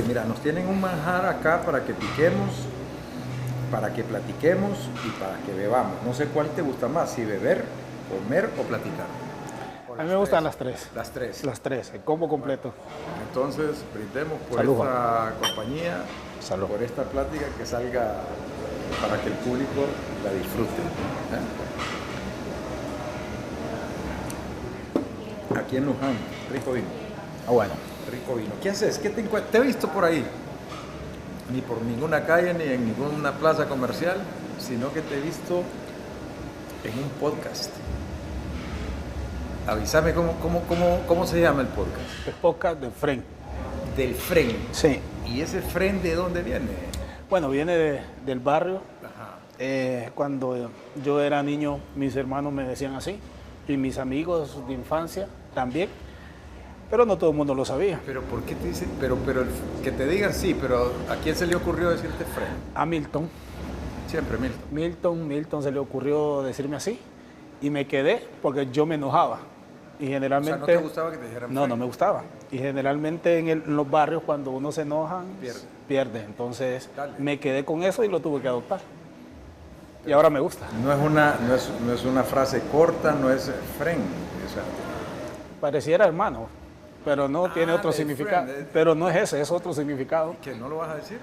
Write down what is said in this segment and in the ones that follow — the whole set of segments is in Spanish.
Mira, nos tienen un manjar acá para que piquemos, para que platiquemos y para que bebamos. No sé cuál te gusta más, si beber, comer o platicar. A mí me gustan las tres. Las tres. Las tres, el combo completo. Entonces, brindemos por Salud, esta compañía, Salud. por esta plática que salga para que el público la disfrute. Aquí en Luján, rico vino. Ah, bueno. Rico vino. ¿Qué haces? ¿Qué te encuentras? Te he visto por ahí. Ni por ninguna calle, ni en ninguna plaza comercial, sino que te he visto en un podcast. Avísame cómo se llama el podcast. El podcast del Fren. Del Fren. Sí. ¿Y ese Fren de dónde viene? Bueno, viene del barrio. Ajá. Cuando yo era niño, mis hermanos me decían así. Y mis amigos de infancia también. Pero no todo el mundo lo sabía. Pero ¿por qué te dicen? Pero que te digan sí, pero ¿a quién se le ocurrió decirte Fren? A Milton. Siempre Milton. Milton se le ocurrió decirme así. Y me quedé porque yo me enojaba. Y generalmente... O sea, ¿no te gustaba que te dijeran No, Fren? no me gustaba. Y generalmente en los barrios cuando uno se enoja, Pierde. Entonces Dale. me quedé con eso y lo tuve que adoptar. Y ahora me gusta. No es una frase corta, no es Fren. O sea, Pareciera hermano, pero no tiene otro de significado. friend. Pero no es ese, es otro significado. ¿que no lo vas a decir?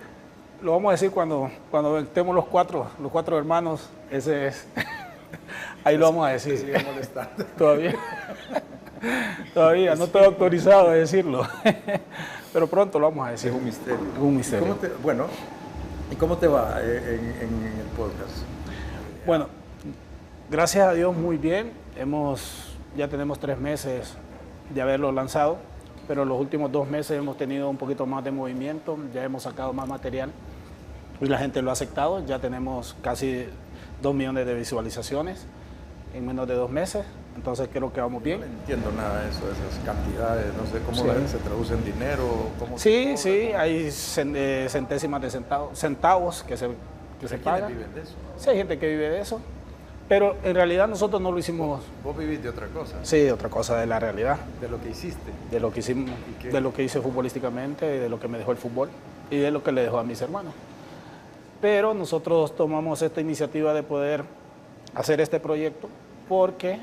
Lo vamos a decir cuando estemos los cuatro hermanos, ese es. Ahí lo vamos a decir. Te sigue molestando. Todavía no estoy autorizado a decirlo. Pero pronto lo vamos a decir. Es un misterio. Es un misterio. ¿Y cómo te va en el podcast? Bueno, gracias a Dios muy bien. Ya tenemos 3 meses de haberlo lanzado, pero los últimos 2 meses hemos tenido un poquito más de movimiento, ya hemos sacado más material y la gente lo ha aceptado. Ya tenemos casi 2 millones de visualizaciones en menos de 2 meses, entonces creo que vamos bien. No entiendo nada de eso, de esas cantidades, no sé cómo se traduce en dinero. Sí, hay centésimas de centavos que se pagan. ¿Quiénes viven de eso? Sí, hay gente que vive de eso, pero en realidad nosotros no lo hicimos. ¿Vos vivís de otra cosa? Sí, de otra cosa, de la realidad. ¿De lo que hiciste? De lo que hicimos, ¿Y qué? de lo que hice futbolísticamente, de lo que me dejó el fútbol y de lo que le dejó a mis hermanos. Pero nosotros tomamos esta iniciativa de poder hacer este proyecto porque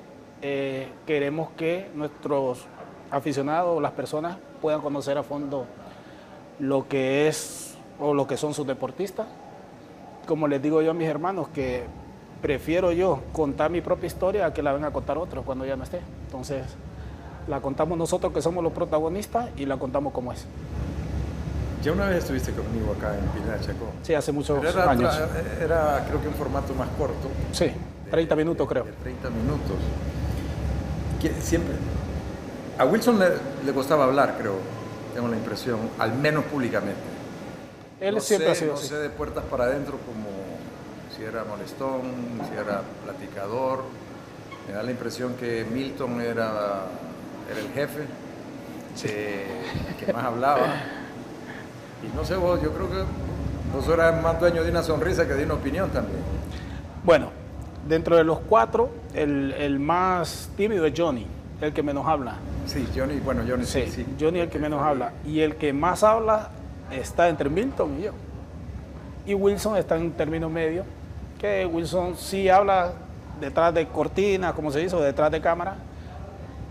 queremos que nuestros aficionados, las personas, puedan conocer a fondo lo que es o lo que son sus deportistas. Como les digo yo a mis hermanos, que prefiero yo contar mi propia historia a que la venga a contar otros cuando ya no esté. Entonces, la contamos nosotros que somos los protagonistas y la contamos como es. Ya una vez estuviste conmigo acá en Pinar Chacó. Sí, hace muchos Pero años. Era creo que un formato más corto. Sí, 30 minutos creo. De 30 minutos. Siempre. A Wilson le costaba hablar, creo. Tengo la impresión, al menos públicamente. Él siempre ha sido no así. sé de puertas para adentro como si era molestón, si era platicador. Me da la impresión que Milton era el jefe, que más hablaba. Y no sé vos, yo creo que vos eras más dueño de una sonrisa que de una opinión también. Bueno, dentro de los 4, el más tímido es Johnny, el que menos habla. Sí, Johnny sí. Johnny es el que menos habla. Y el que más habla está entre Milton y yo. Y Wilson está en término medio, que Wilson sí habla detrás de cortina, como se dice, o detrás de cámara,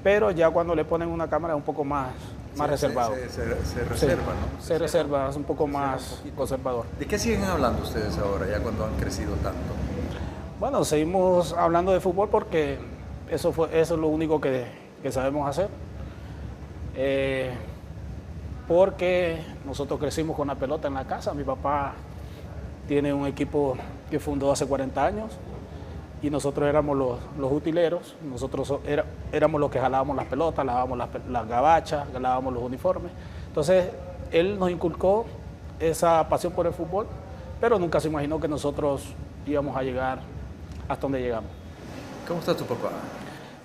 pero ya cuando le ponen una cámara es un poco más reservado. Se reserva, ¿no? Se reserva, es un poco más conservador. ¿De qué siguen hablando ustedes ahora, ya cuando han crecido tanto? Bueno, seguimos hablando de fútbol porque eso es lo único que sabemos hacer. Porque nosotros crecimos con la pelota en la casa. Mi papá tiene un equipo que fundó hace 40 años y nosotros éramos los utileros. Nosotros éramos los que jalábamos las pelotas, lavábamos las gabachas, lavábamos los uniformes. Entonces, él nos inculcó esa pasión por el fútbol, pero nunca se imaginó que nosotros íbamos a llegar hasta donde llegamos. ¿Cómo está tu papá?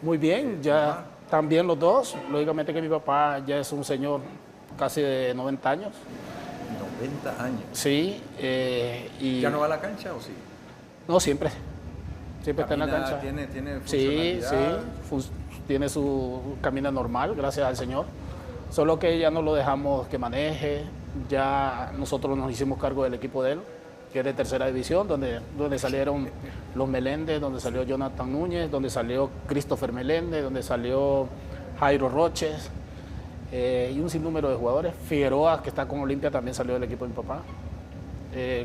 Muy bien, ya también los dos. Lógicamente que mi papá ya es un señor casi de 90 años. 90 años. Sí. ¿Ya no va a la cancha o sí? No, siempre está en la cancha. ¿Tiene Sí, funcionalidad? tiene camina normal, gracias al Señor. Solo que ya no lo dejamos que maneje, ya nosotros nos hicimos cargo del equipo de él, que es de tercera división, donde salieron los Meléndez, donde salió Jonathan Núñez, donde salió Christopher Meléndez, donde salió Jairo Roches, y un sinnúmero de jugadores. Figueroa, que está con Olimpia, también salió del equipo de mi papá.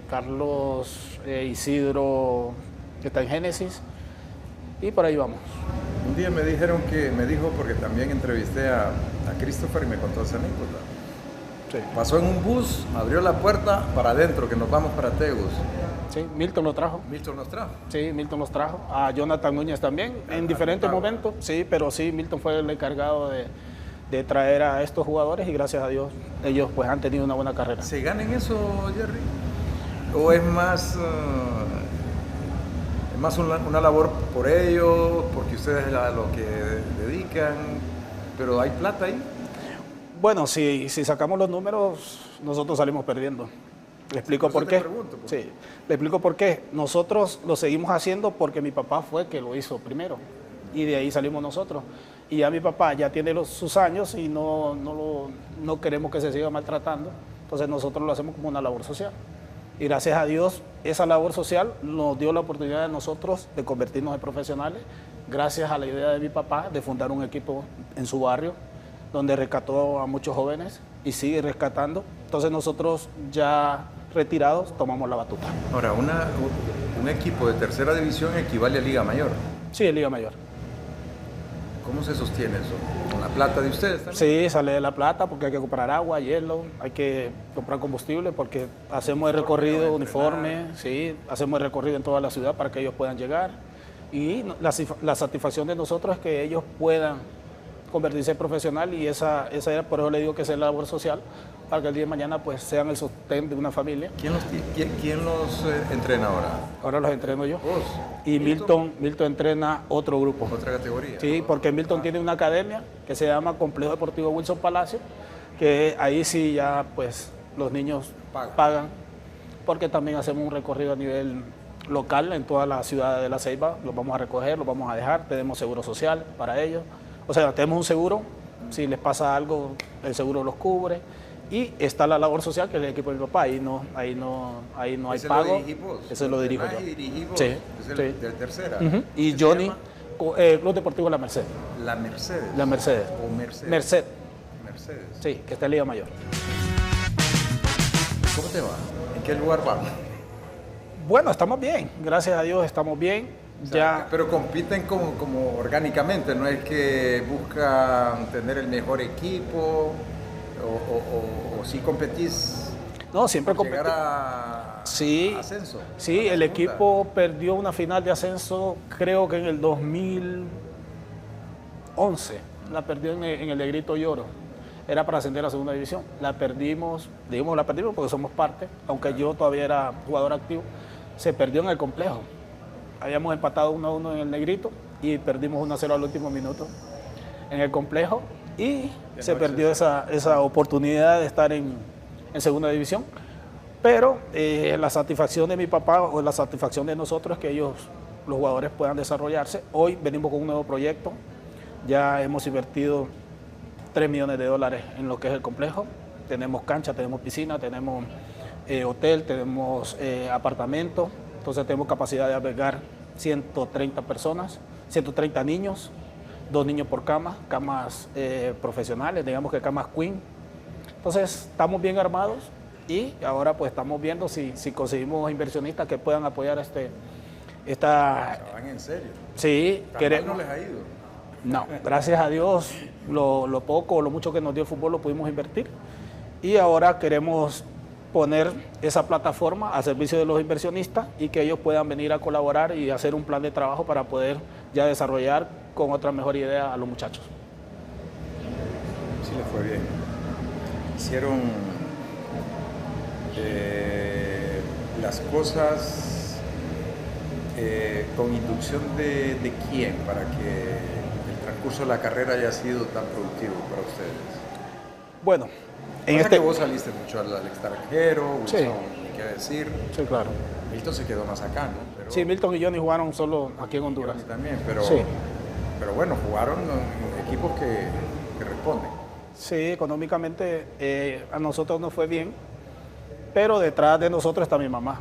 Carlos Isidro, que está en Génesis, y por ahí vamos. Un día me dijo, porque también entrevisté a Christopher y me contó esa anécdota. Sí. Pasó en un bus, abrió la puerta para adentro, que nos vamos para Tegus. Sí, Milton lo trajo. Milton nos trajo. Sí, Milton los trajo. A Jonathan Núñez también, en diferentes momentos. Sí, pero sí, Milton fue el encargado de traer a estos jugadores y gracias a Dios ellos pues han tenido una buena carrera. ¿Se ganan eso, Jerry? ¿O es más una labor por ellos, porque ustedes a lo que dedican, pero hay plata ahí? Bueno, si sacamos los números, nosotros salimos perdiendo. Le explico por qué. Sí, le explico por qué. Nosotros lo seguimos haciendo porque mi papá fue el que lo hizo primero y de ahí salimos nosotros. Y ya mi papá ya tiene sus años y no queremos que se siga maltratando, entonces nosotros lo hacemos como una labor social. Y gracias a Dios, esa labor social nos dio la oportunidad de nosotros de convertirnos en profesionales, gracias a la idea de mi papá de fundar un equipo en su barrio, donde rescató a muchos jóvenes y sigue rescatando. Entonces nosotros ya retirados tomamos la batuta. Ahora, un equipo de tercera división equivale a Liga Mayor. Sí, Liga Mayor. ¿Cómo se sostiene eso? ¿Con la plata de ustedes también? Sí, sale de la plata porque hay que comprar agua, hielo, hay que comprar combustible porque hacemos el recorrido, uniforme, sí, hacemos el recorrido en toda la ciudad para que ellos puedan llegar. Y la satisfacción de nosotros es que ellos puedan convertirse en profesional y esa era, por eso le digo que es la labor social, para que el día de mañana pues sean el sostén de una familia. ¿Quién los entrena ahora? Ahora los entreno yo. ¿Vos? Y Milton entrena otro grupo. ¿Otra categoría? Sí, porque Milton tiene una academia que se llama Complejo Deportivo Wilson Palacio, que ahí sí ya pues los niños pagan, porque también hacemos un recorrido a nivel local en toda la ciudad de La Ceiba, los vamos a recoger, los vamos a dejar, tenemos seguro social para ellos. O sea, tenemos un seguro, si les pasa algo, el seguro los cubre. Y está la labor social, que es el equipo de mi papá, ahí no hay pago. Ese lo dirijo yo. Sí, es de tercera. Y Johnny, Club Deportivo La Merced. La Mercedes. La Mercedes. ¿O Mercedes? Mercedes. Sí, que está en Liga Mayor. ¿Cómo te va? ¿En qué lugar vas? Bueno, estamos bien, gracias a Dios estamos bien. O sea, pero compiten como orgánicamente, no es que buscan tener el mejor equipo o si competís. No, siempre llegar a ascenso. Sí, el equipo perdió una final de ascenso, creo que en el 2011, la perdió en el Negrito Lloro. Era para ascender a la segunda división. La perdimos porque somos parte, aunque yo todavía era jugador activo. Se perdió en el complejo. Habíamos empatado 1-1 en el Negrito y perdimos 1-0 al último minuto en el complejo y se perdió esa oportunidad de estar en segunda división. Pero la satisfacción de mi papá o la satisfacción de nosotros es que ellos, los jugadores, puedan desarrollarse. Hoy venimos con un nuevo proyecto. Ya hemos invertido $3 millones en lo que es el complejo. Tenemos cancha, tenemos piscina, tenemos hotel, tenemos apartamento. Entonces tenemos capacidad de albergar 130 personas, 130 niños, 2 niños por cama, camas profesionales, digamos que camas queen. Entonces estamos bien armados y ahora pues estamos viendo si conseguimos inversionistas que puedan apoyar esta... ¿Van en serio? Sí, queremos... ¿No les ha ido? No, gracias a Dios, lo poco o lo mucho que nos dio el fútbol lo pudimos invertir y ahora queremos poner esa plataforma a servicio de los inversionistas y que ellos puedan venir a colaborar y hacer un plan de trabajo para poder ya desarrollar con otra mejor idea a los muchachos. Sí, les fue bien. Hicieron las cosas con inducción de quién para que el transcurso de la carrera haya sido tan productivo para ustedes. Bueno, que vos saliste mucho al extranjero, sí. ¿Qué decir? Sí, claro. Milton se quedó más acá, ¿no? Pero, sí, Milton y Johnny jugaron solo aquí en Honduras. Johnny también, pero, sí. pero bueno, jugaron en equipos que responden. Sí, económicamente a nosotros nos fue bien, pero detrás de nosotros está mi mamá.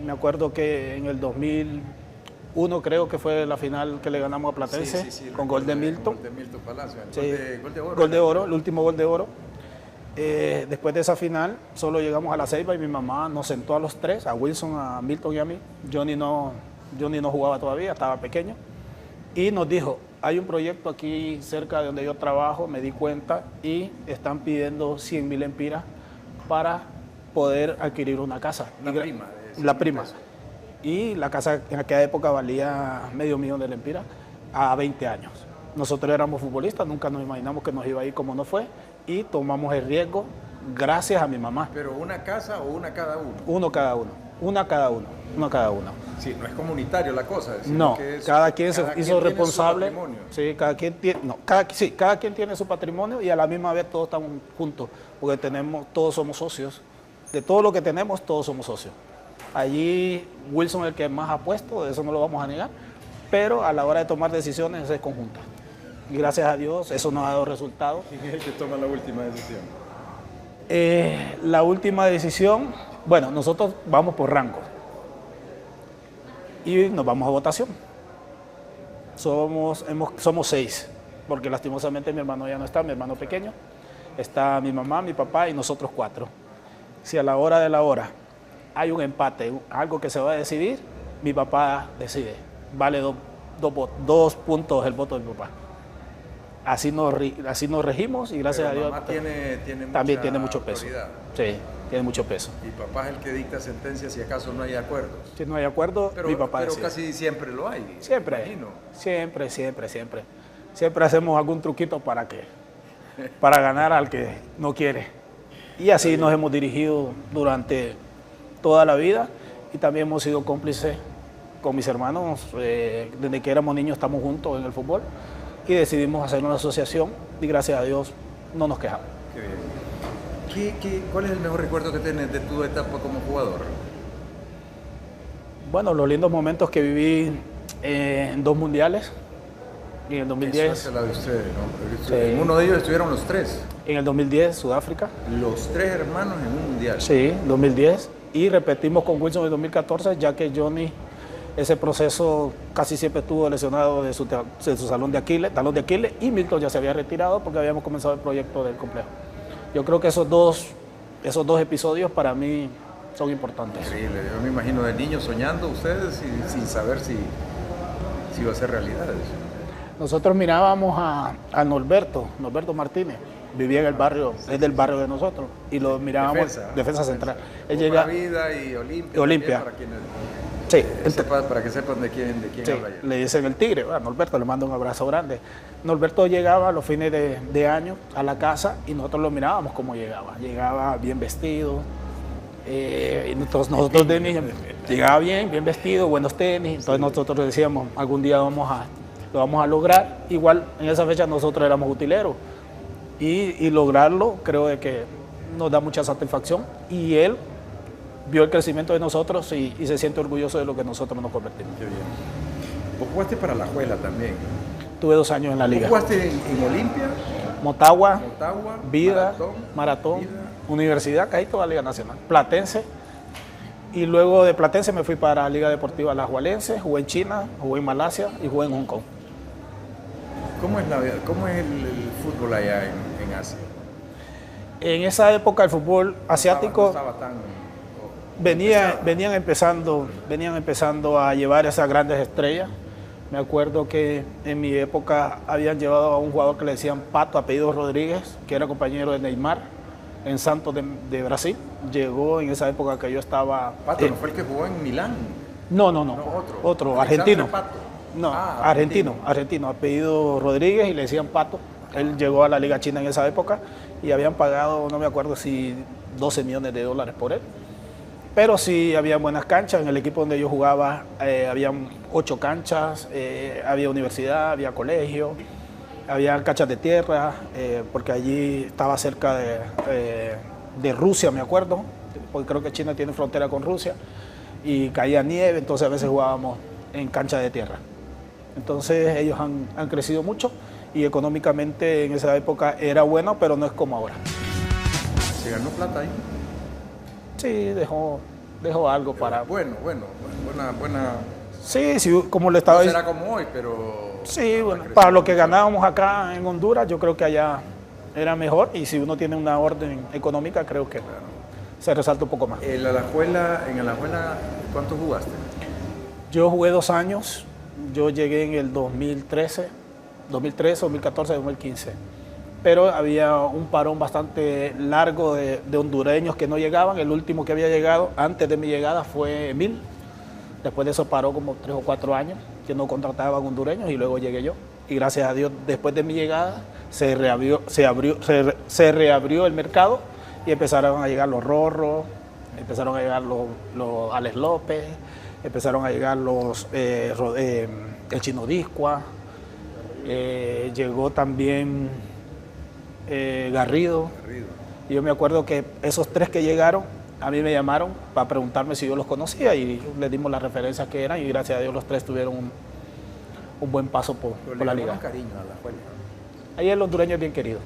Me acuerdo que en el 2001 creo que fue la final que le ganamos a Platense, con gol de Milton. Gol de Milton Palacio, Sí, gol de oro. gol de oro, el último gol de oro. Después de esa final, solo llegamos a la Ceiba y mi mamá nos sentó a los tres, a Wilson, a Milton y a mí. Johnny no jugaba todavía, estaba pequeño. Y nos dijo, hay un proyecto aquí cerca de donde yo trabajo, me di cuenta, y están pidiendo 100.000 empiras para poder adquirir una casa. La prima. Y la casa en aquella época valía $500,000 de lempiras a 20 años. Nosotros éramos futbolistas, nunca nos imaginamos que nos iba a ir como no fue, y tomamos el riesgo gracias a mi mamá. ¿Pero una casa o una cada uno? Uno cada uno, una cada uno. Sí, no es comunitario la cosa. No, que es, cada quien se hizo responsable. Sí, cada quien tiene su patrimonio y a la misma vez todos estamos juntos, porque todos somos socios. De todo lo que tenemos, todos somos socios. Allí Wilson es el que más ha puesto, eso no lo vamos a negar, pero a la hora de tomar decisiones es conjunta. Y gracias a Dios eso nos ha dado resultados. ¿Quién es el que toma la última decisión? La última decisión, bueno, nosotros vamos por rango y nos vamos a votación. Somos 6, porque lastimosamente mi hermano ya no está, mi hermano pequeño. Está mi mamá, mi papá y nosotros 4. Si a la hora de la hora hay un empate, algo que se va a decidir, mi papá decide. Vale 2 puntos el voto de mi papá. Así nos regimos y gracias a Dios. Mamá también tiene mucho peso. Autoridad. Sí, tiene mucho peso. Y papá es el que dicta sentencia si acaso no hay acuerdos. Si no hay acuerdo, mi papá decide. Pero casi siempre lo hay. Siempre. Siempre hacemos algún truquito para ganar al que no quiere. Y así nos hemos dirigido durante toda la vida y también hemos sido cómplices con mis hermanos. Desde que éramos niños estamos juntos en el fútbol y decidimos hacer una asociación y gracias a Dios no nos quejamos. Qué bien. ¿Cuál es el mejor recuerdo que tienes de tu etapa como jugador? Bueno, los lindos momentos que viví en 2 mundiales. En el 2010. Eso es la de ustedes, ¿no? Sí. En uno de ellos estuvieron los 3. En el 2010, Sudáfrica. Los 3 hermanos en un mundial. Sí, 2010. Y repetimos con Wilson en 2014, ya que Johnny, ese proceso casi siempre estuvo lesionado de su talón de Aquiles, y Milton ya se había retirado porque habíamos comenzado el proyecto del complejo. Yo creo que esos dos episodios para mí son importantes. Increíble. Yo me imagino de niños soñando ustedes sin saber si iba a ser realidad eso. Nosotros mirábamos a Norberto Martínez, vivía en el barrio, es del barrio de nosotros, y lo mirábamos, defensa central. Él llega, Vida y Olimpia. Para que sepan de quién sí, habla ya. Le dicen el tigre, bueno, Norberto, le mando un abrazo grande. Norberto llegaba los fines de año a la casa y nosotros lo mirábamos como llegaba bien vestido. Y nosotros de niños, llegaba bien vestido, buenos tenis, entonces nosotros decíamos, algún día lo vamos a lograr. Igual en esa fecha nosotros éramos utileros y lograrlo creo de que nos da mucha satisfacción y él vio el crecimiento de nosotros y se siente orgulloso de lo que nosotros nos convertimos. Qué bien. Vos jugaste para la Alajuela también. Tuve 2 años en la liga. ¿Vos jugaste en Olimpia? Motagua, Vida, Maratón, Universidad, caí toda la Liga Nacional, Platense, y luego de Platense me fui para la Liga Deportiva Alajuelense, jugué en China, jugué en Malasia y jugué en Hong Kong. ¿Cómo es el fútbol allá en Asia? En esa época el fútbol asiático no estaba tan venían empezando a llevar esas grandes estrellas. Me acuerdo que en mi época habían llevado a un jugador que le decían Pato, apellido Rodríguez, que era compañero de Neymar en Santos de Brasil. Llegó en esa época que yo estaba... Pato, ¿no fue el que jugó en Milán? No, otro argentino. Pato. No, argentino, apellido Rodríguez y le decían Pato. Él llegó a la Liga China en esa época y habían pagado, no me acuerdo si $12 millones por él. Pero sí había buenas canchas. En el equipo donde yo jugaba habían 8 canchas, había universidad, había colegio, había canchas de tierra, porque allí estaba cerca de Rusia, me acuerdo, porque creo que China tiene frontera con Rusia, y caía nieve, entonces a veces jugábamos en canchas de tierra. Entonces ellos han crecido mucho y económicamente en esa época era bueno, pero no es como ahora. ¿Se ganó plata ahí? Sí, dejó algo para... Buena. Sí, sí, como le estaba No diciendo. será como hoy, pero... Sí, bueno, para lo que ganábamos acá en Honduras, yo creo que allá era mejor, y si uno tiene una orden económica, creo que se resalta un poco más. En Alajuela, ¿cuánto jugaste? Yo jugué 2 años, yo llegué en el 2013, 2014, 2015. Pero había un parón bastante largo de hondureños que no llegaban. El último que había llegado antes de mi llegada fue Emil. Después de eso paró como 3 o 4 años que no contrataban hondureños y luego llegué yo. Y gracias a Dios, después de mi llegada, se reabrió el mercado y empezaron a llegar los Rorros, empezaron a llegar los Alex López, empezaron a llegar el Chino Discua, llegó también Garrido. Y yo me acuerdo que esos 3 que llegaron, a mí me llamaron para preguntarme si yo los conocía y les dimos las referencias que eran y gracias a Dios los 3 tuvieron un buen paso por la liga. Cariño a Alajuela. Ahí el hondureño es bien querido.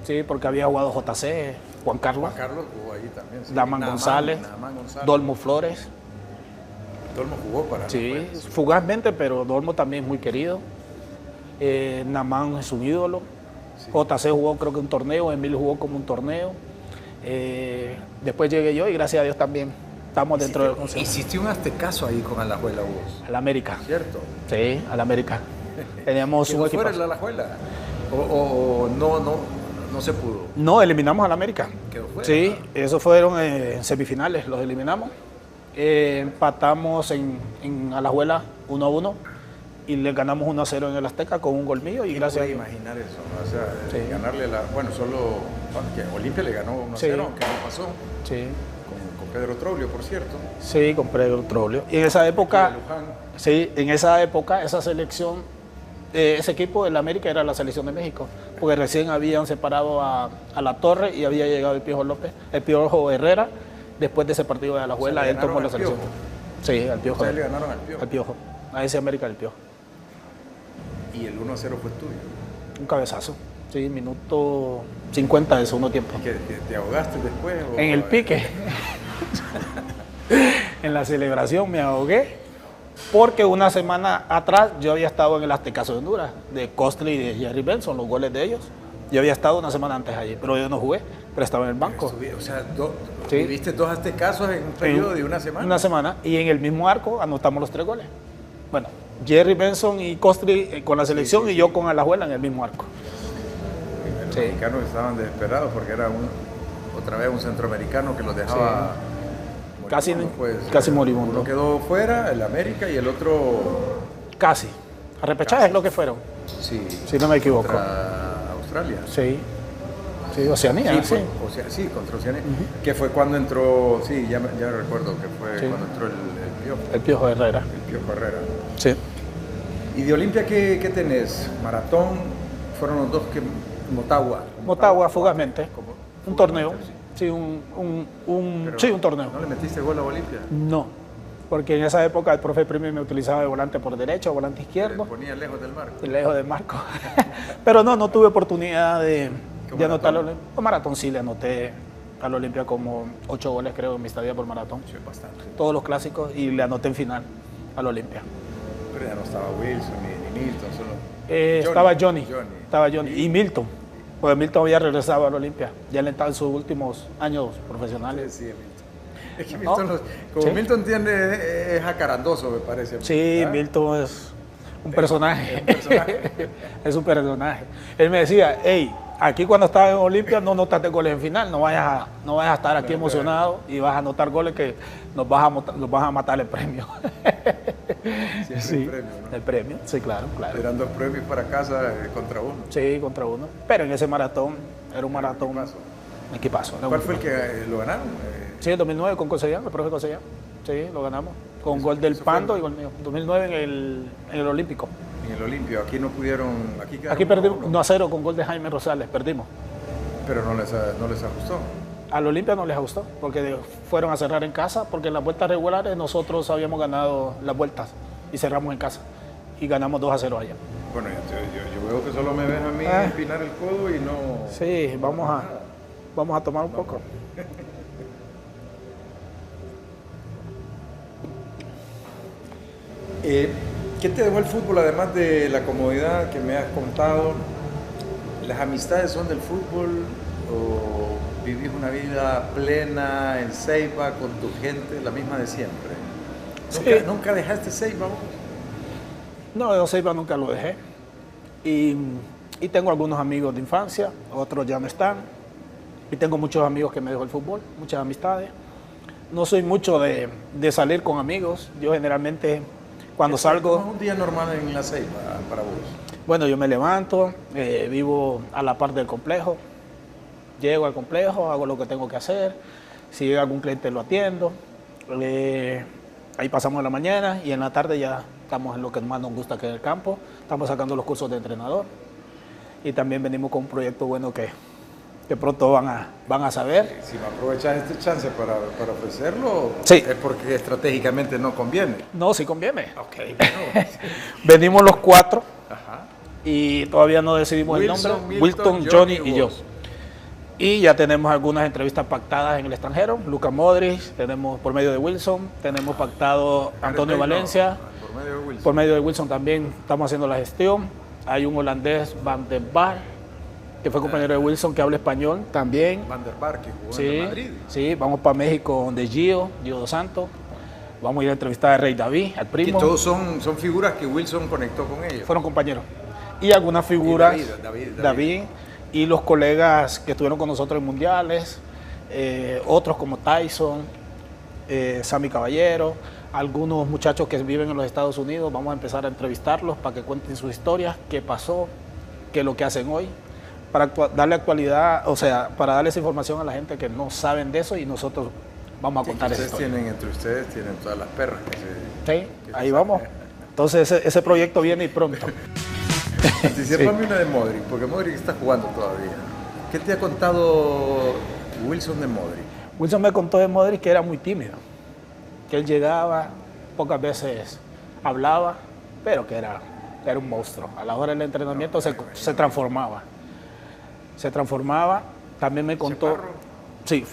Sí, porque había jugado JC, Juan Carlos. Juan Carlos jugó ahí también. Sí. Daman González, Dolmo Flores. Dolmo jugó para Sí, Alajuela, sí, fugazmente, pero Dolmo también es muy querido. Namán es un ídolo. Sí. JC jugó creo que un torneo, Emil jugó como un torneo. Después llegué yo y gracias a Dios también estamos dentro del consejo. Hiciste un aztecaso ahí con Alajuela vos. Al América. ¿Cierto? Sí, al América. Teníamos un equipo. ¿Fuera el Alajuela? ¿O no se pudo? No, eliminamos al América. ¿Quedó fuera? Sí, esos fueron en semifinales, los eliminamos. Empatamos en Alajuela 1-1 y le ganamos 1-0 en el Azteca con un gol mío y gracias a Dios. Imaginar eso, ¿no? O sea, ganarle que Olimpia le ganó 1-0, que no pasó. Sí. Con Pedro Troglio, por cierto. Sí, con Pedro Troglio. Y en esa época, esa selección, ese equipo del América era la selección de México, porque recién habían separado a La Torre y había llegado el Piojo Herrera, después de ese partido de Alajuela, él tomó la selección. Sí, al Piojo. Ustedes le ganaron al Piojo. Al Piojo, a ese América del Piojo. Y el 1-0 fue tuyo. Un cabezazo, sí, minuto 50 del segundo tiempo. ¿Y que te ahogaste después? En el pique. En la celebración me ahogué, porque una semana atrás yo había estado en el Aztecaso de Honduras, de Costly y de Jerry Benson, los goles de ellos. Yo había estado una semana antes allí, pero yo no jugué, pero estaba en el banco. O sea, viviste 2 aztecazos en un periodo de una semana. Una semana, y en el mismo arco anotamos los 3 goles. Bueno, Jerry Benson y Costly con la selección y yo con Alajuela en el mismo arco. Los mexicanos estaban desesperados porque era otra vez un centroamericano que los dejaba casi moribundo. Uno quedó fuera, el América, y el otro... Casi. A repechaje es lo que fueron. Sí. Si no me equivoco. Contra Australia. Sí. Sí, Oceanía. Sí, contra Oceanía. Que fue cuando entró, ya recuerdo que fue cuando entró el Piojo. El Piojo Herrera. El Piojo Herrera. Sí. ¿Y de Olimpia qué tenés? Maratón, fueron los 2 que... Motagua, fugazmente. Un torneo. Sí, un torneo. ¿No le metiste gol a Olimpia? No, porque en esa época el profe Primi me utilizaba de volante por derecho o volante izquierdo. Le ponía lejos del marco. Lejos del marco. Pero no tuve oportunidad de anotarlo. Con Maratón sí le anoté al Olimpia como 8 goles, creo, en mi estadía por Maratón. Sí, bastante. Todos los clásicos, y le anoté en final al Olimpia. Pero ya no estaba Wilson ni Milton, solo... Estaba Johnny. Estaba Johnny. Y Milton. Porque Milton había regresado al Olimpia. Ya él estaba en sus últimos años profesionales. Sí, Milton. Es que Milton, Milton es jacarandoso, me parece. Sí, ¿verdad? Milton es un personaje. Es un personaje. Él me decía, hey, aquí cuando estás en Olimpia no notaste goles en final, no vayas a estar aquí emocionado y vas a anotar goles que nos vas a matar el premio. Sí, el premio, ¿no? El premio, sí, claro. Eran 2 premios para casa contra uno. Sí, contra uno. Pero en ese maratón, era un maratón. Equipazo. ¿Cuál fue el que lo ganaron? Sí, en 2009 con Consellán, el profe Consellán. Sí, lo ganamos. Con gol del Pando y gol mío. 2009 en el Olímpico. En el Olimpio, aquí no pudieron... Aquí perdimos 1-0 con gol de Jaime Rosales, perdimos. Pero no les ajustó. Al Olimpia no les ajustó, porque fueron a cerrar en casa, porque en las vueltas regulares nosotros habíamos ganado las vueltas y cerramos en casa. Y ganamos 2-0 allá. Bueno, yo veo que solo me ves a mí empinar el codo y no... Sí, vamos a tomar un poco. ¿Qué te dejó el fútbol, además de la comodidad que me has contado? ¿Las amistades son del fútbol o vivís una vida plena en Ceiba con tu gente, la misma de siempre? Sí. ¿Nunca dejaste Ceiba vos? No, yo Ceiba nunca lo dejé. Y tengo algunos amigos de infancia, otros ya no están. Y tengo muchos amigos que me dejó el fútbol, muchas amistades. No soy mucho de salir con amigos. Yo generalmente cuando salgo... ¿Cómo es un día normal en la Ceiba para vos? Bueno, yo me levanto, vivo a la par del complejo. Llego al complejo, hago lo que tengo que hacer. Si llega algún cliente lo atiendo. Ahí pasamos la mañana y en la tarde ya estamos en lo que más nos gusta, que es el campo. Estamos sacando los cursos de entrenador. Y también venimos con un proyecto bueno que pronto van a saber. Si me aprovechas este chance para ofrecerlo, sí, es porque estratégicamente no conviene. No, sí conviene. Okay, bueno. Venimos los 4. Ajá. Y todavía no decidimos el nombre. Wilton, Johnny y yo. Y ya tenemos algunas entrevistas pactadas en el extranjero. Luka Modric, tenemos por medio de Wilson, tenemos pactado Antonio Valencia. Por medio de Wilson también estamos haciendo la gestión. Hay un holandés, Van der Vaart, que fue compañero de Wilson, que habla español también. Van der Vaart, que jugó en Madrid. Sí, vamos para México donde Gio dos Santos. Vamos a ir a entrevistar a Rey David, al primo. Que todos son figuras que Wilson conectó con ellos. Fueron compañeros. Y algunas figuras, David, y los colegas que estuvieron con nosotros en mundiales, otros como Tyson, Sammy Caballero, algunos muchachos que viven en los Estados Unidos. Vamos a empezar a entrevistarlos para que cuenten sus historias, qué pasó, qué es lo que hacen hoy, para darle actualidad, o sea, para darle esa información a la gente que no saben de eso y nosotros vamos a contar eso. Entre ustedes tienen todas las perras que sí, ahí vamos. Entonces ese proyecto viene y pronto. Anticipame una de Modric, porque Modric está jugando todavía. ¿Qué te ha contado Wilson de Modric? Wilson me contó de Modric que era muy tímido, que él llegaba, pocas veces hablaba, pero que era un monstruo. A la hora del entrenamiento se transformaba. Se transformaba. También me contó... ¿Chaparro? Sí,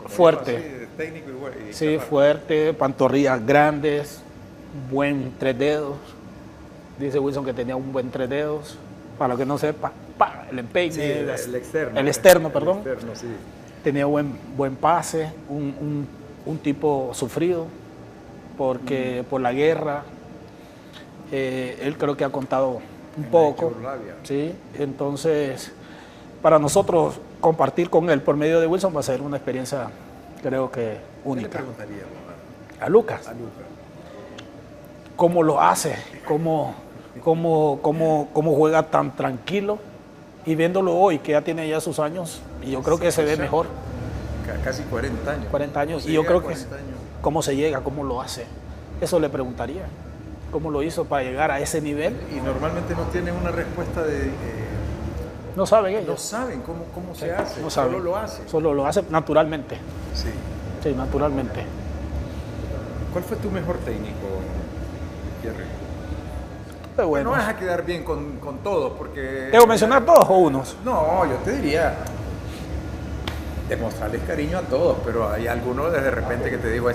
fuerte. Así, técnico y sí, chaparro. Fuerte, pantorrillas grandes, buen 3 dedos. Dice Wilson que tenía un buen 3 dedos. Para lo que no sepa, el empeine. Sí, el externo. El externo, perdón. El externo, sí. Tenía buen pase, un tipo sufrido por la guerra. Él creo que ha contado un poco. Sí, entonces, para nosotros compartir con él por medio de Wilson va a ser una experiencia, creo que única. ¿Qué le preguntaría a Lucas? ¿Cómo lo hace? ¿Cómo juega tan tranquilo? Y viéndolo hoy, que ya tiene ya sus años, y yo creo que se ve mejor. Casi 40 años. 40 años. Y yo creo que cómo se llega, cómo lo hace. Eso le preguntaría. ¿Cómo lo hizo para llegar a ese nivel? Y normalmente no tienen una respuesta de... no saben ellos. No saben cómo se hace. No saben. Solo lo hace. Solo lo hace naturalmente. Sí. Sí, naturalmente. ¿Cuál fue tu mejor técnico, Jerry? Pero bueno. No vas a quedar bien con todos porque... ¿Debo mencionar todos o unos? No, yo te diría demostrarles cariño a todos, pero hay algunos de repente que te digo,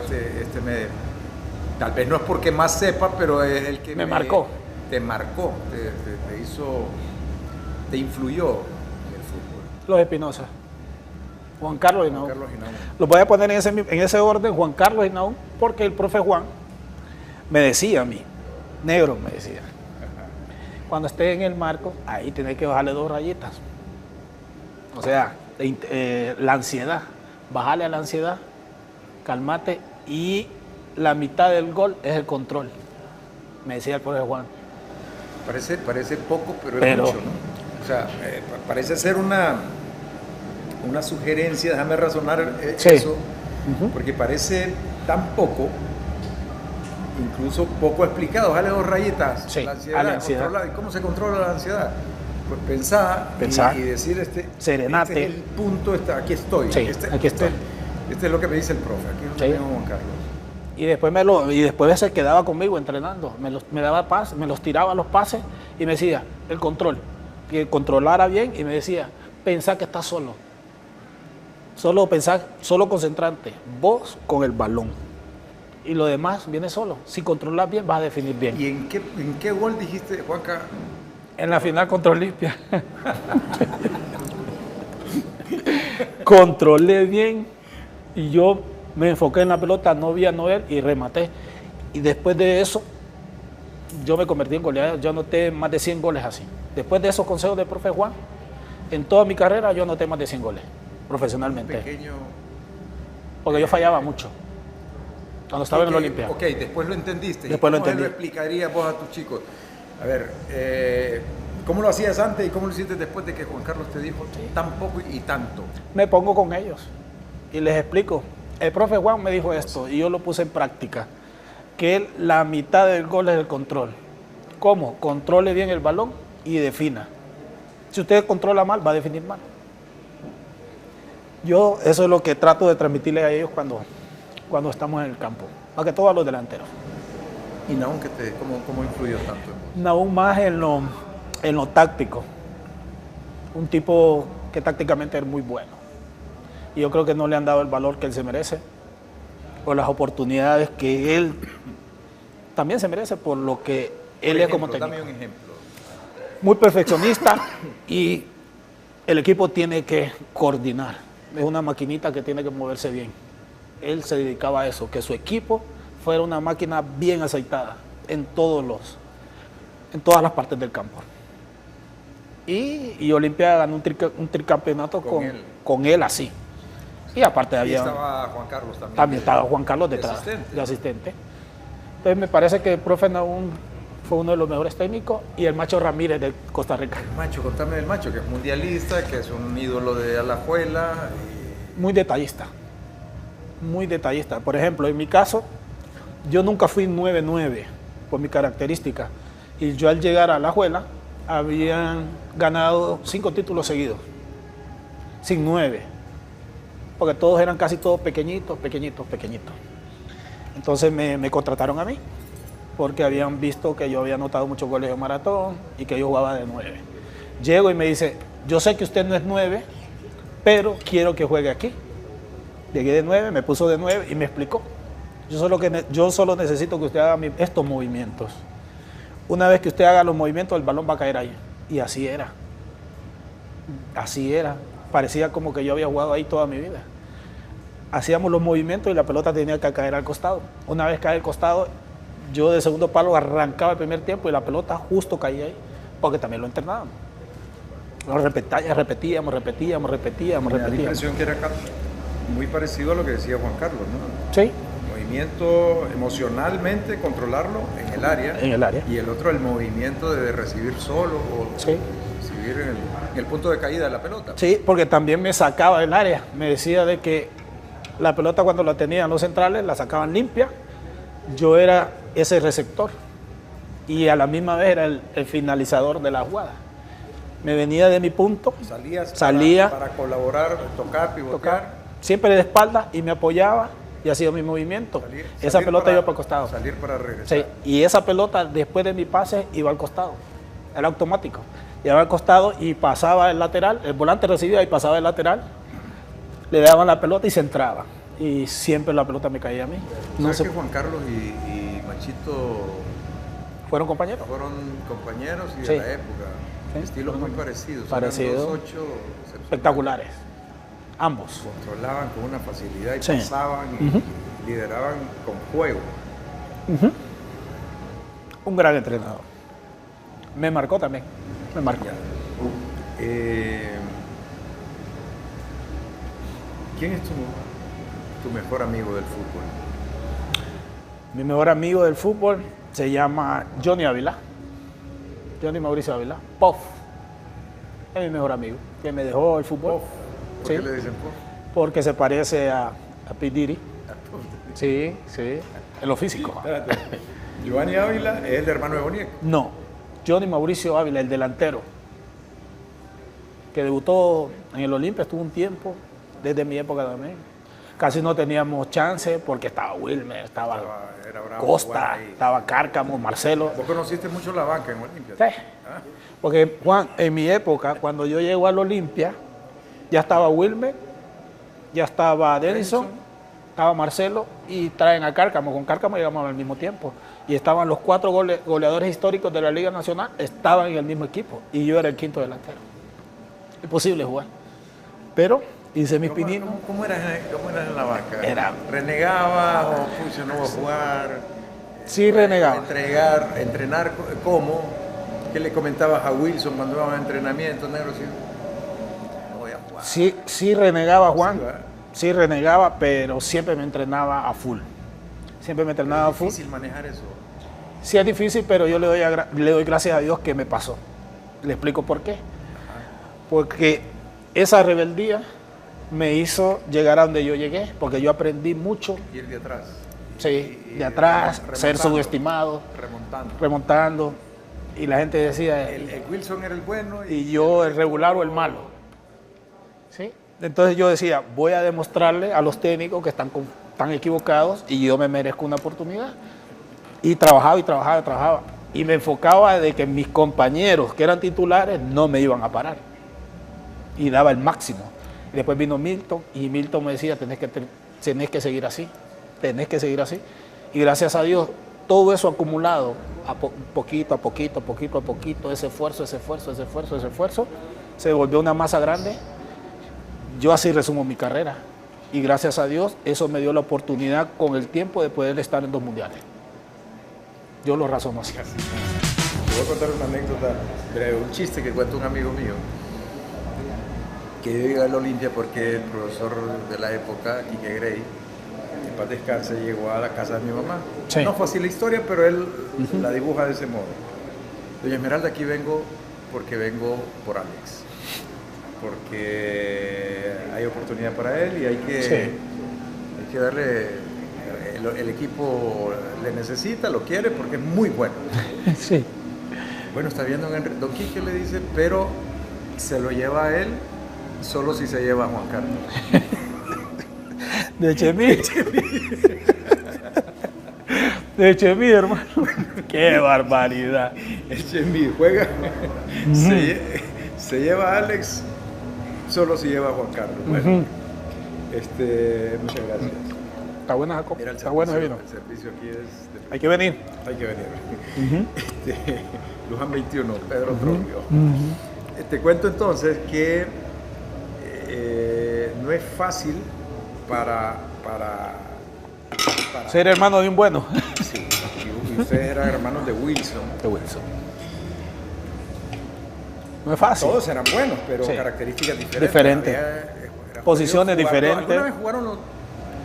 tal vez no es porque más sepa, pero es el que me marcó. Te marcó, te hizo, te influyó en el fútbol. Los Espinosa. Juan Carlos Hinaú. Los voy a poner en ese orden, Juan Carlos Hinaú, porque el profe Juan me decía a mí, negro me decía, cuando esté en el marco, ahí tenés que bajarle 2 rayitas. O sea, la ansiedad, bajarle a la ansiedad, calmate, y la mitad del gol es el control, me decía el profe Juan. Parece poco, pero es mucho, ¿no? O sea, parece ser una sugerencia, déjame razonar eso, porque parece tan poco, incluso poco explicado. Dale 2 rayitas. Sí, la ansiedad. ¿Cómo se controla la ansiedad? Pues pensar y decir serenate. Este es el punto, aquí estoy. Sí, aquí estoy. Este es lo que me dice el profe. Aquí es lo que Juan Carlos. Y después se quedaba conmigo entrenando. Me daba pase, me los tiraba los pases y me decía, el control. que controlara bien y me decía, pensá que estás solo. Solo pensá, solo concentrante, vos con el balón. Y lo demás viene solo. Si controlas bien, vas a definir bien. ¿Y en qué gol dijiste, Juanca? En la final contra Olimpia. Controlé bien y yo me enfoqué en la pelota, no vi a Noel y rematé. Y después de eso, yo me convertí en goleador. Yo anoté más de 100 goles así. Después de esos consejos del profe Juan, en toda mi carrera yo anoté más de 100 goles profesionalmente. Pequeño. Porque yo fallaba mucho cuando estaba en la Olimpia. Ok, después lo entendiste. Después ¿Y lo cómo entendí. lo explicarías vos a tus chicos? A ver, ¿cómo lo hacías antes y cómo lo hiciste después de que Juan Carlos te dijo tan poco y tanto? Me pongo con ellos y les explico. El profe Juan me dijo esto y yo lo puse en práctica, que la mitad del gol es el control. ¿Cómo? Controle bien el balón y defina. Si usted controla mal, va a definir mal. Yo eso es lo que trato de transmitirle a ellos cuando estamos en el campo, más que todo a los delanteros. ¿Y Nahum cómo influyó tanto en vos? Nahum más en lo táctico. Un tipo que tácticamente es muy bueno. Y yo creo que no le han dado el valor que él se merece, por las oportunidades que él también se merece, por lo que él es como técnico. Dame un ejemplo. Muy perfeccionista y el equipo tiene que coordinar. Es una maquinita que tiene que moverse bien. Él se dedicaba a eso, que su equipo fuera una máquina bien aceitada en todas las partes del campo. Y Olimpia ganó un tricampeonato con él así. Y aparte Y estaba Juan Carlos también. También estaba Juan Carlos detrás, de asistente. Entonces me parece que el profe Nahum fue uno de los mejores técnicos y el Macho Ramírez de Costa Rica. El Macho, contame del Macho, que es mundialista, que es un ídolo de Alajuela. Muy detallista. Muy detallista. Por ejemplo, en mi caso, yo nunca fui 9-9 por mi característica. Y yo al llegar a Alajuela, habían ganado 5 títulos seguidos. Sin 9. Porque todos eran casi todos pequeñitos. Entonces me contrataron a mí, porque habían visto que yo había anotado muchos goles de maratón y que yo jugaba de 9. Llego y me dice, yo sé que usted no es 9, pero quiero que juegue aquí. Llegué de 9, me puso de 9 y me explicó. Yo solo necesito que usted haga estos movimientos. Una vez que usted haga los movimientos, el balón va a caer ahí. Y así era. Así era. Parecía como que yo había jugado ahí toda mi vida. Hacíamos los movimientos y la pelota tenía que caer al costado. Una vez cae al costado, yo de segundo palo arrancaba el primer tiempo y la pelota justo caía ahí, porque también lo entrenábamos. Lo repetíamos. Me da la impresión que era muy parecido a lo que decía Juan Carlos, ¿no? Sí. Movimiento emocionalmente, controlarlo en el área. En el área. Y el otro, el movimiento de recibir solo o Sí. recibir en el punto de caída de la pelota. Sí, porque también me sacaba del área. Me decía de que la pelota cuando la tenían los centrales la sacaban limpia. Yo era ese receptor y a la misma vez era el finalizador de la jugada. Me venía de mi punto, salía para colaborar, tocar, pivotar. Siempre de espaldas y me apoyaba y hacía mi movimiento. Esa pelota iba para el costado. Salir para regresar. Sí, y esa pelota después de mi pase iba al costado. Era automático. Iba al costado y pasaba el lateral, el volante recibía y pasaba el lateral. Le daban la pelota y se entraba. Y siempre la pelota me caía a mí. ¿Sabes que Juan Carlos y Machito fueron compañeros? Fueron compañeros y Sí. de la época. Sí. Estilos muy parecidos. Parecidos. Eran 2-8 espectaculares. Ambos. Controlaban con una facilidad y Sí. pasaban y lideraban con juego. Un gran entrenador. Me marcó también. Me marcó. ¿Quién es tu mejor amigo del fútbol? Mi mejor amigo del fútbol se llama Johnny Ávila. Johnny Mauricio Ávila. Puff. Es mi mejor amigo, que me dejó el fútbol. Puff. ¿Por qué le dicen Puff? Porque se parece a P. Diddy. Sí, en lo físico. Espérate. Giovanni Ávila es el hermano de Boniek. No, Johnny Mauricio Ávila, el delantero, que debutó en el Olimpia, estuvo un tiempo, desde mi época también. casi no teníamos chance porque estaba Wilmer, estaba Era bravo Costa, jugar ahí. estaba Cárcamo, Marcelo. Vos conociste mucho la banca en Olimpia. Sí. Porque, Juan, en mi época, cuando yo llego al Olimpia, ya estaba Wilmer, ya estaba Denison, estaba Marcelo y traen a Cárcamo. Con Cárcamo llegamos al mismo tiempo. Y estaban los 4 goleadores históricos de la Liga Nacional, estaban en el mismo equipo. Y yo era el quinto delantero. Imposible jugar. Pero hice mis pininos. ¿Cómo eras en la banca? Era- ¿Renegabas o pucha, no voy a jugar? Sí, renegaba. Entrenar, ¿cómo? ¿Qué le comentabas a Wilson cuando íbamos a entrenamiento, negro? Sí, no voy a jugar. Sí renegaba, Juan. Sí, ¿verdad? Sí renegaba, pero siempre me entrenaba a full. Siempre me entrenaba a Es full. difícil manejar eso. Sí es difícil, pero yo le doy gracias a Dios que me pasó. Le explico por qué. Porque esa rebeldía me hizo llegar a donde yo llegué, porque yo aprendí mucho, Ir de atrás. sí, Y de atrás, remontando. ser subestimado, remontando. Y la gente decía, El Wilson era el bueno y yo el regular o el malo. ¿Sí? Entonces yo decía, voy a demostrarle a los técnicos que están equivocados y yo me merezco una oportunidad. Y trabajaba y trabajaba y trabajaba. Y me enfocaba de que mis compañeros que eran titulares no me iban a parar. Y daba el máximo. Y después vino Milton y Milton me decía, tenés que seguir así, tenés que seguir así. Y gracias a Dios, todo eso acumulado, poquito a poquito, ese esfuerzo, se volvió una masa grande. Yo así resumo mi carrera. Y gracias a Dios, eso me dio la oportunidad con el tiempo de poder estar en 2 mundiales. Yo lo razono así. Te voy a contar una anécdota breve, un chiste que cuenta un amigo mío. Que yo llegué al Olimpia porque el profesor de la época, Quique Grey, en paz descanse, llegó a la casa de mi mamá. Sí. No fue así la historia, pero él la dibuja de ese modo. Doña Esmeralda, aquí vengo porque vengo por Alex. Porque hay oportunidad para él y hay que darle... El equipo le necesita, lo quiere porque es muy bueno. Sí. Bueno, está viendo Don Quique le dice, pero se lo lleva a él solo si se lleva a Juan Carlos. De Chemí. De Chemí, hermano. Qué barbaridad. El Chemí juega, se lleva a Alex solo si lleva a Juan Carlos. Bueno, muchas gracias. Está buena, Jacob. Mira, Está bueno ese vino. El servicio aquí es... Hay que venir. Hay que venir. Luján 21, Pedro Trombio. Te cuento entonces que no es fácil para Ser hermano de un bueno. Sí, y ustedes eran hermanos de Wilson. De Wilson. No es fácil. Todos eran buenos, pero Sí. características diferentes. Diferentes. Era Posiciones jodido jugar. diferentes. ¿Alguna vez jugaron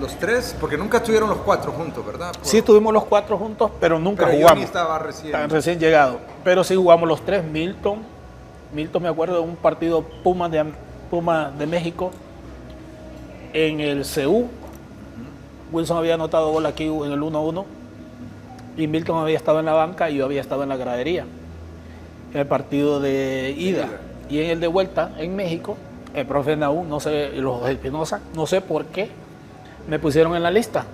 los 3? Porque nunca estuvieron los 4 juntos, ¿verdad? Sí, estuvimos los 4 juntos, pero nunca Pero jugamos. Johnny estaba recién. Recién llegado. Pero sí jugamos los 3. Milton, me acuerdo de un partido Puma de México en el CU. Wilson había anotado gol aquí en el 1-1 y Milton había estado en la banca y yo había estado en la gradería en el partido de ida. Y en el de vuelta en México, el profe Naún, no sé, los Espinosa, no sé por qué me pusieron en la lista,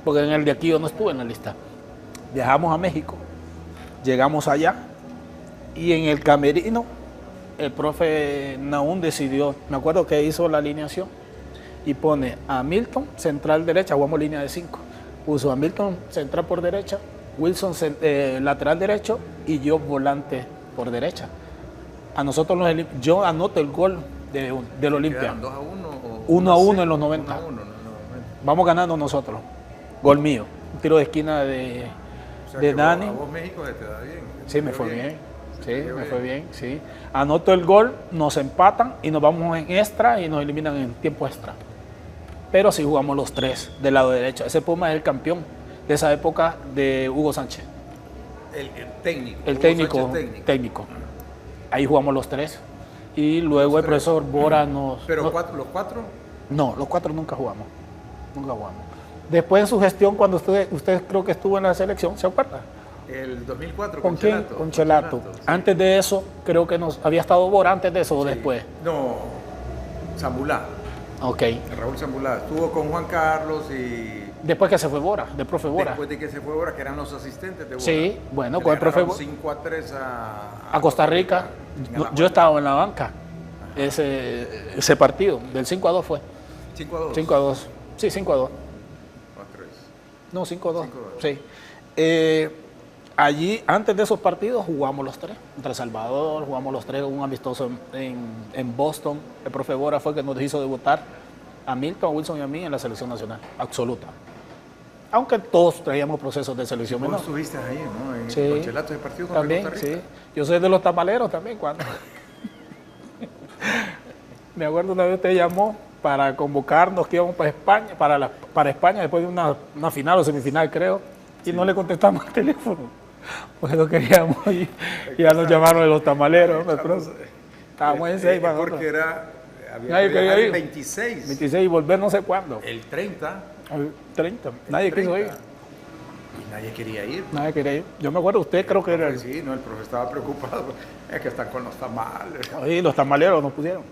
porque en el de aquí yo no estuve en la lista. Viajamos a México, llegamos allá y en el camerino el profe Naún decidió, me acuerdo que hizo la alineación y pone a Milton central derecha, jugamos línea de 5. Puso a Milton central por derecha, Wilson lateral derecho y yo volante por derecha. A nosotros yo anoto el gol del Olimpia. 2-1 o 1-1 en los 90. 1-1 en los 90. Vamos ganando nosotros. Gol mío. Un tiro de esquina de que Dani. A vos México se te da bien. Sí, me fue bien. Sí, me fue bien, sí. Anoto el gol, nos empatan y nos vamos en extra y nos eliminan en tiempo extra. Pero sí jugamos los 3 del lado derecho. Ese Puma es el campeón de esa época de Hugo Sánchez. El técnico. El Hugo Sánchez técnico. Ahí jugamos los 3. Y luego el profesor Bora nos... ¿Pero los 4? No, los 4 nunca jugamos. Nunca jugamos. Después en su gestión, cuando usted creo que estuvo en la selección, ¿se acuerda? El 2004 ¿Con quién? Chelato. Con Chelato. Sí. Antes de eso, creo que había estado Bora antes de eso o después. No, Zambulá. Ok. Raúl Zambulá. Estuvo con Juan Carlos y Después que se fue Bora, del profe Bora. después de que se fue Bora, que eran los asistentes de Bora. Sí, bueno, Que con le el profe ganaron Bora. 5-3 A Costa Rica. Yo estaba en la banca ese partido. Del 5-2 fue. 5-2. 5-2. Sí, 5-2. 4-3. No, 5-2. 5-2. Sí. Allí, antes de esos partidos, jugamos los tres. Contra El Salvador, jugamos los tres, un amistoso en Boston. El profe Bora fue el que nos hizo debutar a Milton, a Wilson y a mí en la selección nacional, absoluta. Aunque todos traíamos procesos de selección Vos menor. estuviste ahí, ¿no? En Sí. Conchelato de partido contra También, Costa Rica. sí. Yo soy de los tamaleros también, cuando. Me acuerdo una vez usted llamó para convocarnos que íbamos para España, para España después de una final o semifinal, creo, y no le contestamos al teléfono, porque no queríamos y ya nos llamaron de los tamaleros. Estábamos en 6 para porque nosotros. había Nadie que quería viajar el ir. 26, 26 y volver no sé cuándo. el 30, Al 30. el Nadie quiso 30, ir. y nadie quería ir. Nadie quería ir. Yo me acuerdo, usted creo que era el. Sí, no, el profe estaba preocupado. Es que están con los tamales. Sí, los tamaleros nos pusieron.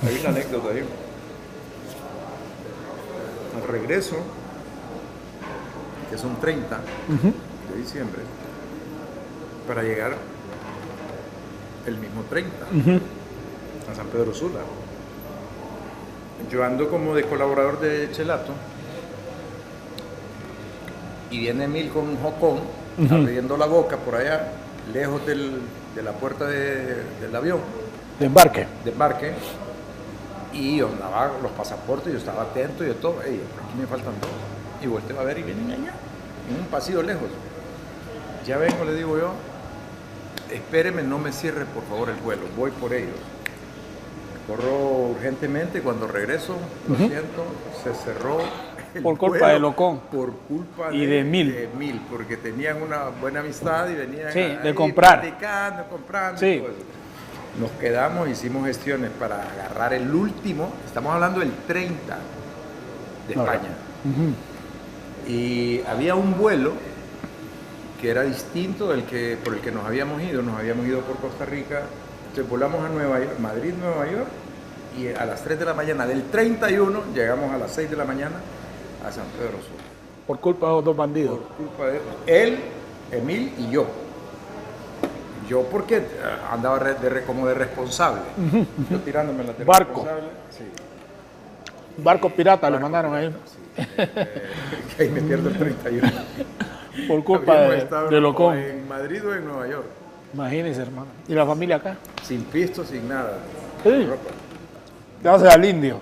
Hay una anécdota ahí. Al regreso, que son 30 de diciembre, para llegar el mismo 30 a San Pedro Sula. Yo ando como de colaborador de Chelato y viene Emil con un jocón abriendo la boca por allá, lejos de la puerta del avión, De embarque. de embarque, y yo andaba los pasaportes, yo estaba atento y de todo. Ey, aquí me faltan dos. Y volteo a ver y vienen allá, en un pasillo lejos. Ya vengo, le digo yo, espéreme, no me cierre por favor el vuelo, voy por ellos. Corro urgentemente, cuando regreso, lo siento, se cerró el Por culpa vuelo de Locón. Por culpa Y de Mil. porque tenían una buena amistad y venían Sí, ahí de comprar. platicando, comprando. Sí. Y todo eso. Nos quedamos, hicimos gestiones para agarrar el último, estamos hablando del 30 de España. Y había un vuelo que era distinto del que por el que nos habíamos ido por Costa Rica. Entonces volamos a Nueva York, Madrid, Nueva York, y a las 3 de la mañana del 31 llegamos a las 6 de la mañana a San Pedro Sula. Por culpa de los dos bandidos. Por culpa de él, Emil y yo. Yo porque andaba como de responsable. Yo tirándome la Barco. responsable. Sí. Barco pirata le Barco mandaron ahí. Sí. Que ahí me pierdo el 31. Por culpa Habíamos estado de Locón. en Madrid o en Nueva York. Imagínense, hermano. ¿Y la familia acá? Sin pisto, sin nada. Sí. Ropa. Gracias al indio.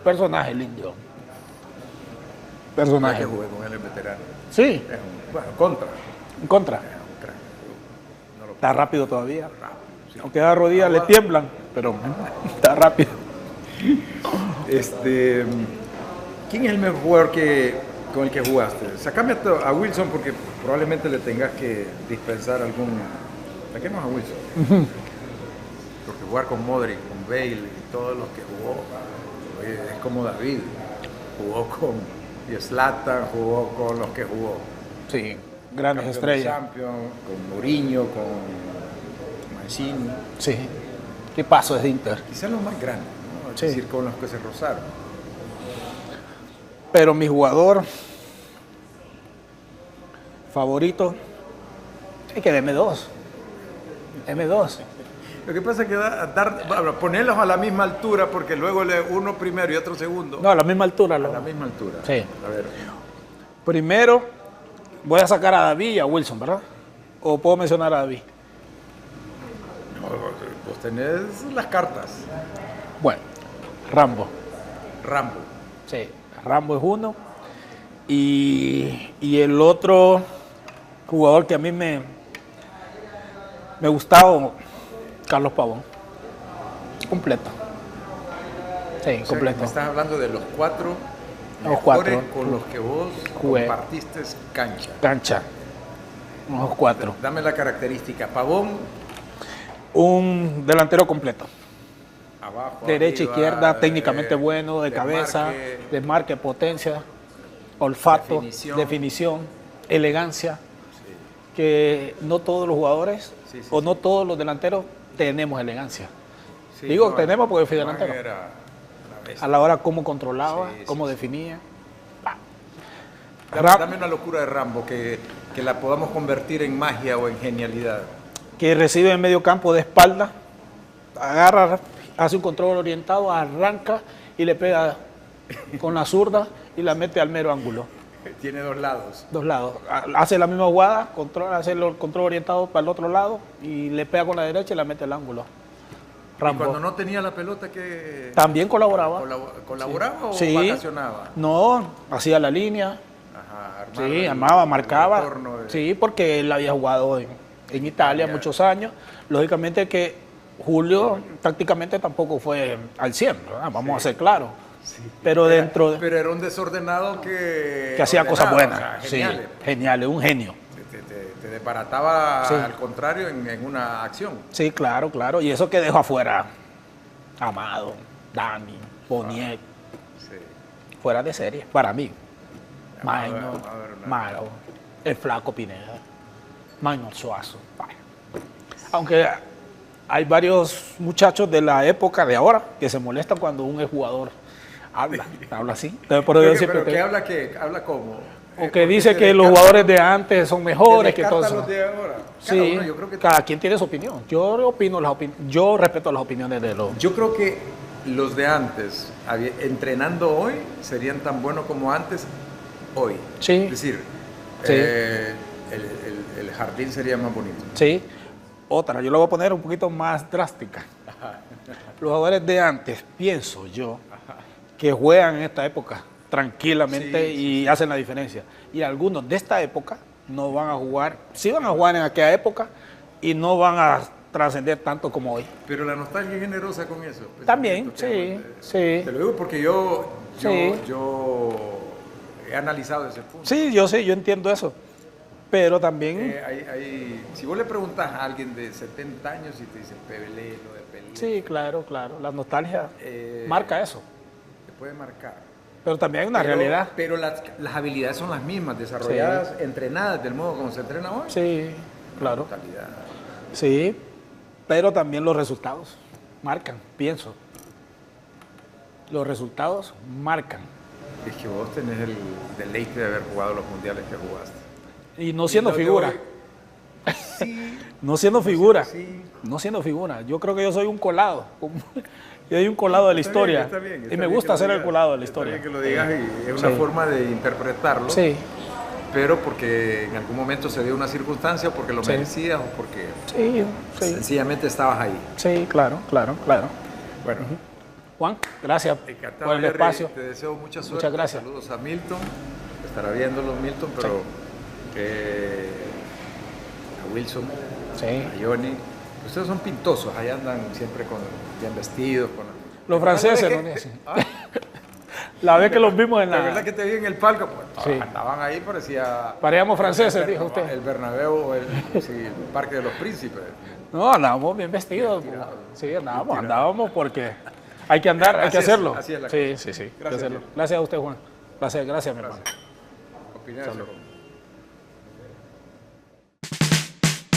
Personaje el indio. No es Personaje. que jugué con él, el veterano. Sí, Es un, bueno, contra. en contra. Es un crack. No lo Está rápido todavía. rápido, sí. Aunque las rodillas le tiemblan, pero está rápido. ¿Quién es el mejor jugador con el que jugaste? Sacame a Wilson porque probablemente le tengas que dispensar algún. Saquemos a Wilson. Porque jugar con Modric, con Bale y todos los que jugó, oye, es como David. Jugó con Zlatan, jugó con los que jugó. Sí, grandes Campeón de estrellas. Champions, con Mourinho, con Mancini. Sí. ¿Qué paso es de Inter? Quizás los más grandes, ¿no? Es Sí. decir, con los que se rozaron. Pero mi jugador favorito es que M2. M2. Lo que pasa es que ponerlos a la misma altura, porque luego uno primero y otro segundo, No, a la misma altura. a la misma altura. Sí. A ver, Primero voy a sacar a David y a Wilson, ¿verdad? ¿O puedo mencionar a David? vos tenés las cartas. Bueno, Rambo. Rambo. Sí, Rambo es uno. Y el otro jugador que a mí me gustaba, Carlos Pavón. Completo. Sí, O sea, que completo. me estás hablando de los cuatro Los mejores cuatro. con los que vos Jugué. compartiste cancha. Cancha. Unos cuatro. Dame la característica. Pavón, Un delantero completo. abajo, Derecha, arriba, izquierda, técnicamente bueno, de desmarque, cabeza, desmarque, potencia, olfato, definición. elegancia, que no todos los jugadores Sí, sí, o sí. no todos los delanteros tenemos elegancia. Sí, Digo no, tenemos porque fui Juan delantero. era una bestia. A la hora cómo controlaba, Sí, cómo sí, definía. Dame una locura de Rambo que la podamos convertir en magia o en genialidad. Que recibe en medio campo de espalda, agarra, hace un control orientado, arranca y le pega con la zurda y la mete al mero ángulo. Tiene dos lados. Dos lados. Hace la misma jugada, hace el control orientado para el otro lado y le pega con la derecha y la mete al ángulo. Y Rambo. cuando no tenía la pelota, ¿qué? También colaboraba. ¿Colaboraba Sí. o vacacionaba? No, hacía la línea. Ajá, Sí, el armaba, marcaba. retorno de- Sí, porque él había jugado en Italia muchos años. Lógicamente que Julio prácticamente tampoco fue al 100, ¿verdad? Vamos a ser claros. Sí. Pero dentro de... Pero era un desordenado que hacía cosas ordenaba, buenas. o sea, geniales. Sí, geniales, un genio. Te desbarataba Sí. al contrario en una acción. Sí, claro, claro. Y eso que dejó afuera Amado, Dani, Boniek, Sí. fuera de serie, para mí. Amado, Maynor, Amado era una- Maro, el Flaco Pineda, Maynor Suazo. Vaya. Aunque hay varios muchachos de la época de ahora que se molestan cuando un exjugador habla así. Entonces, por eso yo siempre Pero te- que habla que habla como. o que dice que los jugadores de antes son mejores que todos. los de ahora. Sí, Cada uno, yo creo que cada quien tiene su opinión. Yo respeto las opiniones de los... Yo creo que los de antes, entrenando hoy, serían tan buenos como antes hoy. Sí. Es decir, Sí. el jardín sería más bonito. Sí. Otra, yo lo voy a poner un poquito más drástica. Los jugadores de antes, pienso yo, que juegan en esta época tranquilamente Sí, y hacen la diferencia. Y algunos de esta época no van a jugar, sí van a jugar en aquella época y no van a trascender tanto como hoy. Pero la nostalgia es generosa con eso. También, Pensamiento que- sí. Te lo digo porque yo Sí. he analizado ese punto. Sí, yo entiendo eso. Pero también, Si vos le preguntas a alguien de 70 años y te dice Pelé, lo de Pelé, sí, claro, la nostalgia Eh, marca eso. te puede marcar. Pero también hay una Pero- realidad. Pero las habilidades son las mismas, desarrolladas, entrenadas del modo como se entrena hoy. Sí, claro. Mentalidad. Sí, pero también los resultados marcan, pienso. Los resultados marcan. Es que vos tenés el deleite de haber jugado los mundiales que jugaste. Y no siendo Y lo de figura. hoy- Sí. No siendo figura. Sí. No siendo figura. Yo creo que yo soy un colado. Yo soy un colado de la Está historia. bien, está bien, está y me bien gusta que lo ser el digas, colado de la está historia. bien que lo digas y es una Sí. forma de interpretarlo. Sí, Pero porque en algún momento se dio una circunstancia, o porque lo Sí. merecías o porque sí, sí. sencillamente estabas ahí. Sí, claro. Bueno, Juan, gracias encantado, por el Jerry, espacio. te deseo mucha suerte. Muchas gracias. Saludos a Milton, estará viéndolo Milton, pero a Wilson, Sí. a Johnny. Ustedes son pintosos, ahí andan siempre bien vestidos. Los franceses, ¿no? ¿no? La vez que los vimos en La verdad que te vi en el palco, pues, Sí. andaban ahí, parecía... Parecíamos franceses, el- dijo usted. El Bernabéu o el Parque de los Príncipes. No, andábamos bien vestidos. Sí, andábamos porque hay que andar, hay que Así es, así hacerlo. así es la Sí, cosa. hay que Gracias, hacerlo. Diego. Gracias a usted, Juan. Gracias, mi hermano. Opiniones.